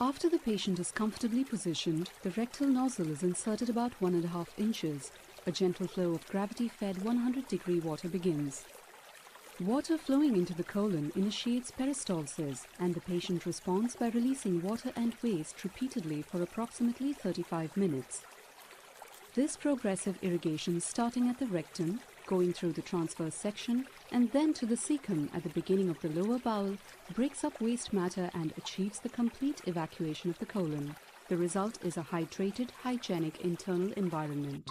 After the patient is comfortably positioned, the rectal nozzle is inserted about 1.5 inches. A gentle flow of gravity-fed 100-degree water begins. Water flowing into the colon initiates peristalsis, and the patient responds by releasing water and waste repeatedly for approximately 35 minutes. This progressive irrigation, starting at the rectum, going through the transverse section, and then to the cecum at the beginning of the lower bowel, breaks up waste matter and achieves the complete evacuation of the colon. The result is a hydrated, hygienic internal environment.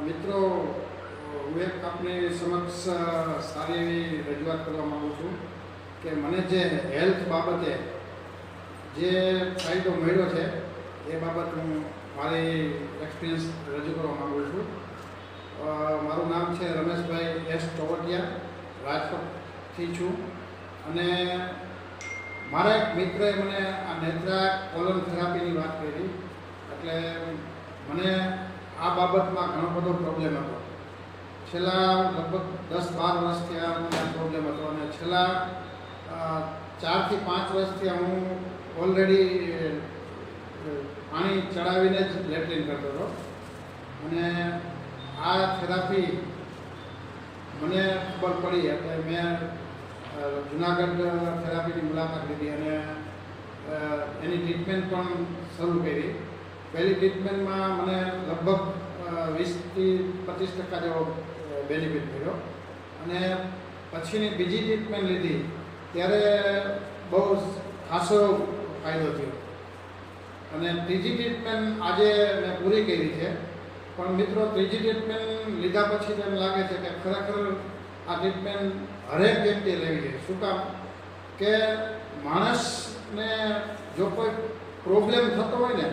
મિત્રો, હું એક આપની સમક્ષ સારી એવી રજૂઆત કરવા માગું છું કે મને જે હેલ્થ બાબતે જે ફાયદો મળ્યો છે એ બાબત હું મારી એક્સપિરિયન્સ રજૂ કરવા માગું છું. મારું નામ છે રમેશભાઈ એસ ચોવટિયા, રાજકોટથી છું. અને મારા એક મિત્રએ મને આ નેત્રા કોલન થેરાપીની વાત કરી. એટલે મને આ બાબતમાં ઘણો બધો પ્રોબ્લેમ હતો. છેલ્લા લગભગ 10-12 વર્ષથી આ પ્રોબ્લેમ હતો અને છેલ્લા 4 થી 5 વર્ષથી હું ઓલરેડી પાણી ચડાવીને જ લેટ્રિન કરતો હતો. અને આ થેરાપી મને ખબર પડી એટલે મેં જુનાગઢ થેરાપીની મુલાકાત લીધી અને એની ટ્રીટમેન્ટ પણ શરૂ કરી. પહેલી ટ્રીટમેન્ટમાં મને લગભગ 20 થી 25% જેવો બેનિફિટ મળ્યો અને પછીની બીજી ટ્રીટમેન્ટ લીધી ત્યારે બહુ ખાસો ફાયદો થયો. અને ત્રીજી ટ્રીટમેન્ટ આજે મેં પૂરી કરી છે. પણ મિત્રો, ત્રીજી ટ્રીટમેન્ટ લીધા પછી એમ લાગે છે કે ખરેખર આ ટ્રીટમેન્ટ હરેક વ્યક્તિએ લેવી જોઈએ. શું કામ કે માણસને જો કોઈ પ્રોબ્લેમ થતો હોય ને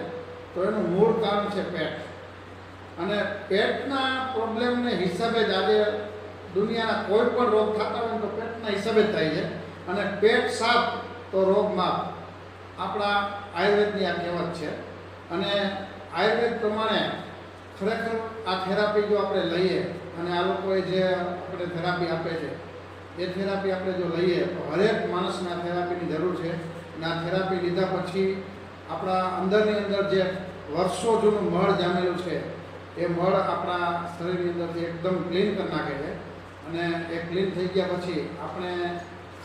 તો એનું મૂળ કારણ છે પેટ. અને પેટના પ્રોબ્લેમને હિસાબે જ આજે દુનિયાના કોઈ પણ રોગ થતા હોય તો પેટના હિસાબે જ થાય છે. અને પેટ સાફ તો રોગ માફ. આપણા આયુર્વેદની આ કહેવત છે અને આયુર્વેદ પ્રમાણે ખરેખર આ થેરાપી જો આપણે લઈએ અને આ લોકોએ જે આપણે થેરાપી આપે છે એ થેરાપી આપણે જો લઈએ તો હરેક માણસને આ થેરાપીની જરૂર છે અને આ થેરાપી લીધા પછી આપણા અંદરની અંદર જે વર્ષો જૂનું મળ જામેલું છે એ મળ આપણા શરીરની અંદરથી એકદમ ક્લીન કરી નાખે છે અને એ ક્લીન થઈ ગયા પછી આપણે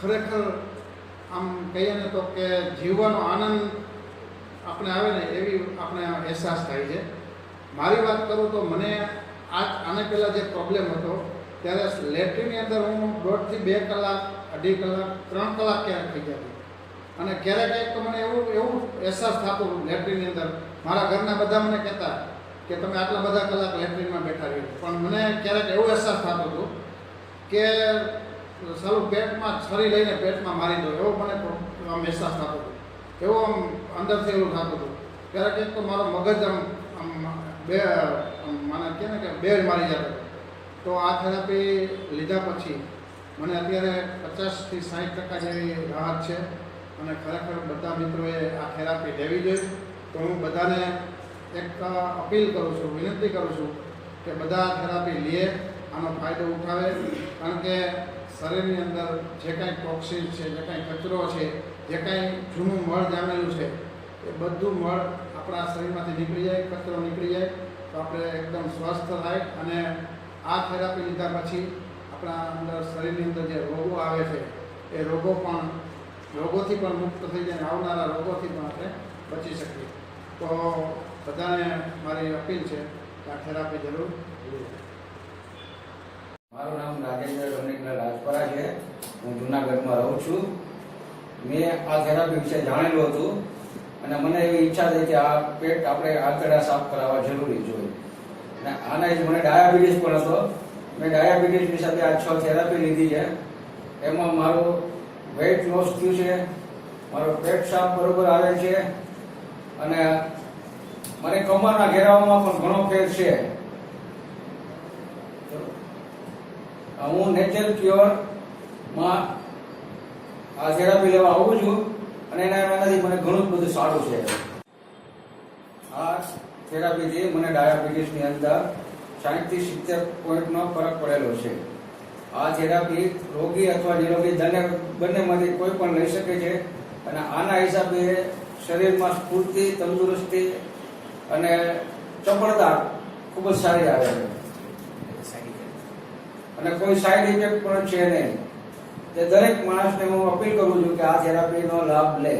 ખરેખર આમ કહીએ ને તો કે જીવવાનો આનંદ આપણે આવે ને એવી આપણે અહેસાસ થાય છે. મારી વાત કરું તો મને આને પહેલાં જે પ્રોબ્લેમ હતો ત્યારે લેટ્રિનની અંદર હું 1.5 થી 2 કલાક 2.5 કલાક 3 કલાક ક્યારેક થઈ જતી અને ક્યારેક તો મને એવું અહેસાસ થતો લેટ્રિનની અંદર. મારા ઘરના બધા મને કહેતા કે તમે આટલા બધા કલાક લેટ્રિનમાં બેઠા રહ્યો, પણ મને ક્યારેક એવો અહેસાસ થતો હતો કે સારું પેટમાં છરી લઈને પેટમાં મારી દો એવો મને આમ અહેસાસ થતો હતો. એવો આમ અંદરથી એવું થતું હતું. ક્યારેક એક તો મારો મગજ આમ મને કહે ને કે બેડ મારી જતો. તો આ થેરાપી લીધા પછી મને અત્યારે 50 થી 60% જેવી રાહત છે અને ખરેખર બધા મિત્રોએ આ થેરાપી લેવી જોઈએ. તો હું બધાને એક અપીલ કરું છું, વિનંતી કરું છું કે બધા થેરાપી લે, આનો ફાયદો ઉઠાવે. કારણ કે શરીરની અંદર જે કાંઈ ટોક્સિન છે, જે કાંઈ કચરો છે, જે કાંઈ જૂનું મળ જામેલું છે એ બધું મળ આપણા શરીરમાંથી નીકળી જાય, કચરો નીકળી જાય તો આપણે એકદમ સ્વસ્થ થાય અને આ થેરાપી લીધા પછી આપણા અંદર શરીરની અંદર જે રોગો આવે છે એ રોગોથી પણ મુક્ત થઈ જાય અને આવનારા રોગોથી પણ આપણે બચી શકીએ. તો બધાને મારી અપીલ છે કે આ થેરાપી જરૂર લે. મારું નામ રાજેન્દ્ર રમણીકલાલ રાજપરા છે. હું જુનાગઢમાં રહું છું. મેં આ થેરાપી વિશે જાણેલું હતું અને મને એવી ઈચ્છા થઈ કે આ પેટ આપણે આંતરડા સાફ કરાવવા જરૂરી જોઈએ અને આના જ મને ડાયાબિટીસ પણ હતો. મેં ડાયાબિટીસ હિસાબે આ 6 થેરાપી લીધી છે. એમાં મારું વેઇટ લોસ થયું છે, મારો પેટ સાફ બરોબર આવે છે અને મને કમરના ઘેરાવામાં પણ ઘણો ફેર છે. હું નેચરલ ક્યોરમાં આ થેરાપી લેવા આવું છું અને એનાથી મને ઘણું બધું સારું છે. આ થેરાપીથી મને ડાયાબિટીસની અંદર 60 થી 70 પોઈન્ટનો ફરક પડેલો છે. આ થેરાપી રોગી અથવા નિરોગી બંનેમાંથી કોઈ પણ લઈ શકે છે અને આના હિસાબે શરીરમાં સ્ફૂર્તિ, તંદુરસ્તી અને ચપળતા ખૂબ જ સારી આવે છે અને કોઈ સાઈડ ઇફેક્ટ પણ છે નહીં. તે દરેક માણસને હું અપીલ કરું છું કે આ થેરાપીનો લાભ લે.